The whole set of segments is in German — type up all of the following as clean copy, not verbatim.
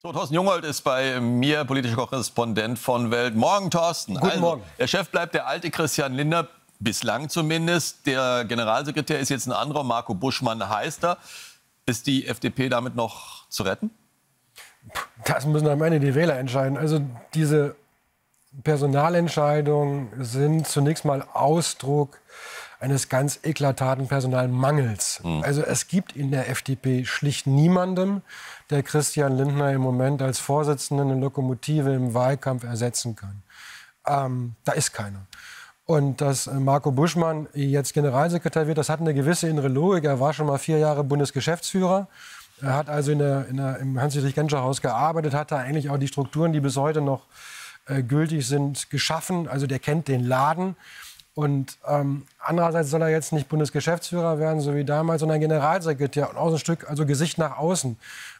So, Thorsten Jungholt ist bei mir, politischer Korrespondent von Welt. Morgen, Thorsten. Guten Morgen. Der Chef bleibt der alte Christian Lindner, bislang zumindest. Der Generalsekretär ist jetzt ein anderer, Marco Buschmann heißt er. Ist die FDP damit noch zu retten? Das müssen am Ende die Wähler entscheiden. Also diese Personalentscheidungen sind zunächst mal Ausdruck eines ganz eklatanten Personalmangels. Also es gibt in der FDP schlicht niemanden, der Christian Lindner im Moment als Vorsitzenden eine Lokomotive im Wahlkampf ersetzen kann. Da ist keiner. Und dass Marco Buschmann jetzt Generalsekretär wird, das hat eine gewisse innere Logik. Er war schon mal 4 Jahre Bundesgeschäftsführer. Er hat also im Hans-Dietrich-Genscher-Haus gearbeitet, hat da eigentlich auch die Strukturen, die bis heute noch gültig sind, geschaffen. Also der kennt den Laden. Und andererseits soll er jetzt nicht Bundesgeschäftsführer werden, so wie damals, sondern Generalsekretär und auch ein Stück, also Gesicht nach außen.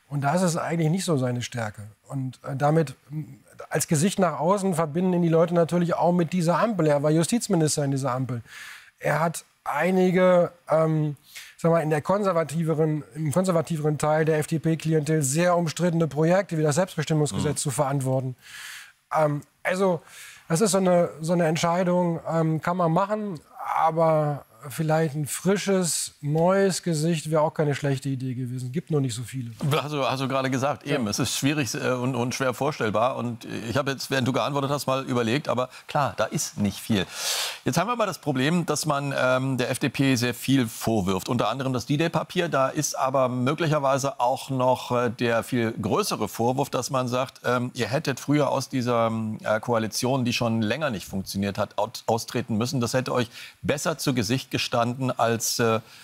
Und das ist eigentlich nicht so seine Stärke. Und damit als Gesicht nach außen verbinden ihn die Leute natürlich auch mit dieser Ampel. Er war Justizminister in dieser Ampel. Er hat einige, sagen wir mal, im konservativeren Teil der FDP-Klientel sehr umstrittene Projekte wie das Selbstbestimmungsgesetz zu verantworten. Also das ist so eine Entscheidung, kann man machen, aber vielleicht ein frisches, neues Gesicht wäre auch keine schlechte Idee gewesen. Gibt noch nicht so viele. Hast du gerade gesagt, eben, ja. Es ist schwierig und schwer vorstellbar. Und ich habe jetzt, während du geantwortet hast, mal überlegt, aber klar, da ist nicht viel. Jetzt haben wir aber das Problem, dass man der FDP sehr viel vorwirft. Unter anderem das D-Day-Papier. Da ist aber möglicherweise auch noch der viel größere Vorwurf, dass man sagt, ihr hättet früher aus dieser Koalition, die schon länger nicht funktioniert hat, austreten müssen. Das hätte euch besser zu Gesicht gestanden, als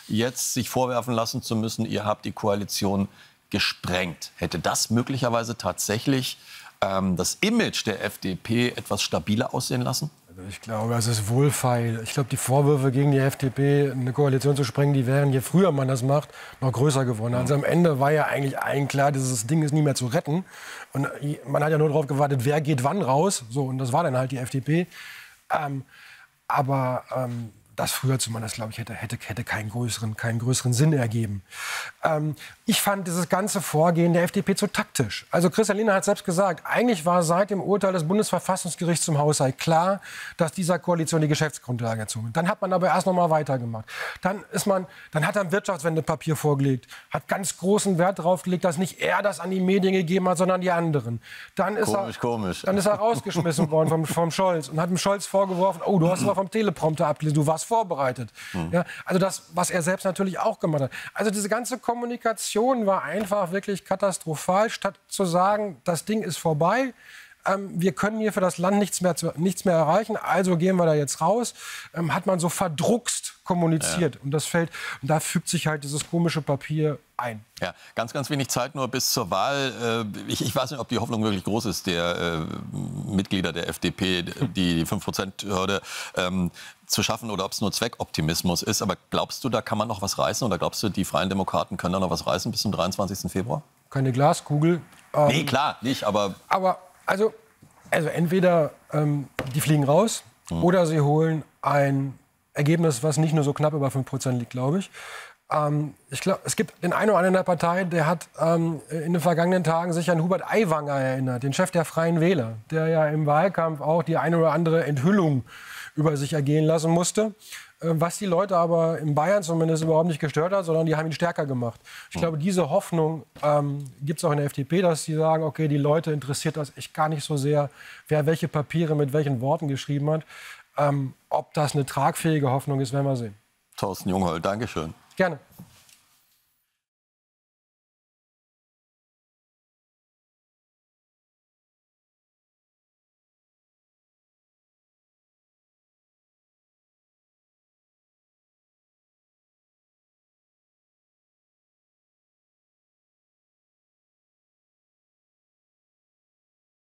jetzt sich vorwerfen lassen zu müssen, ihr habt die Koalition gesprengt. Hätte das möglicherweise tatsächlich das Image der FDP etwas stabiler aussehen lassen? Also ich glaube, es ist wohlfeil. Ich glaube, die Vorwürfe gegen die FDP, eine Koalition zu sprengen, die wären, je früher man das macht, noch größer geworden. Also am Ende war ja eigentlich allen klar, dieses Ding ist nie mehr zu retten. Und man hat ja nur darauf gewartet, wer geht wann raus. So, und das war dann halt die FDP. Das früher zu machen, das glaube ich, hätte keinen größeren Sinn ergeben. Ich fand dieses ganze Vorgehen der FDP zu taktisch. Also Christian Lindner hat selbst gesagt, eigentlich war seit dem Urteil des Bundesverfassungsgerichts zum Haushalt klar, dass dieser Koalition die Geschäftsgrundlage erzogen wird. Dann hat man aber erst noch mal weitergemacht. Dann hat er ein Wirtschaftswendepapier vorgelegt, hat ganz großen Wert darauf gelegt, dass nicht er das an die Medien gegeben hat, sondern die anderen. Dann ist er rausgeschmissen worden vom Scholz und hat dem Scholz vorgeworfen, oh, du hast aber vom Teleprompter abgelesen, du warst vorbereitet. Ja, also das, was er selbst natürlich auch gemacht hat. Also diese ganze Kommunikation war einfach wirklich katastrophal. Statt zu sagen, das Ding ist vorbei, wir können hier für das Land nichts mehr erreichen, also gehen wir da jetzt raus, hat man so verdruckst kommuniziert. Ja. Und da fügt sich halt dieses komische Papier ein. Ja, ganz, ganz wenig Zeit nur bis zur Wahl. Ich weiß nicht, ob die Hoffnung wirklich groß ist, der Mitglieder der FDP, die 5%-Hürde zu schaffen, oder ob es nur Zweckoptimismus ist. Aber glaubst du, da kann man noch was reißen? Oder glaubst du, die Freien Demokraten können da noch was reißen bis zum 23. Februar? Keine Glaskugel. Nee, klar, nicht, aber also entweder die fliegen raus oder sie holen ein Ergebnis, was nicht nur so knapp über 5% liegt, glaube ich. Ich glaube, es gibt den einen oder anderen in der Partei, der hat in den vergangenen Tagen sich an Hubert Aiwanger erinnert, den Chef der Freien Wähler, der ja im Wahlkampf auch die eine oder andere Enthüllung über sich ergehen lassen musste. Was die Leute aber in Bayern zumindest überhaupt nicht gestört hat, sondern die haben ihn stärker gemacht. Ich glaube, diese Hoffnung gibt es auch in der FDP, dass sie sagen, okay, die Leute interessiert das echt gar nicht so sehr, wer welche Papiere mit welchen Worten geschrieben hat. Ob das eine tragfähige Hoffnung ist, werden wir sehen. Thorsten Jungholt, Dankeschön. Gerne.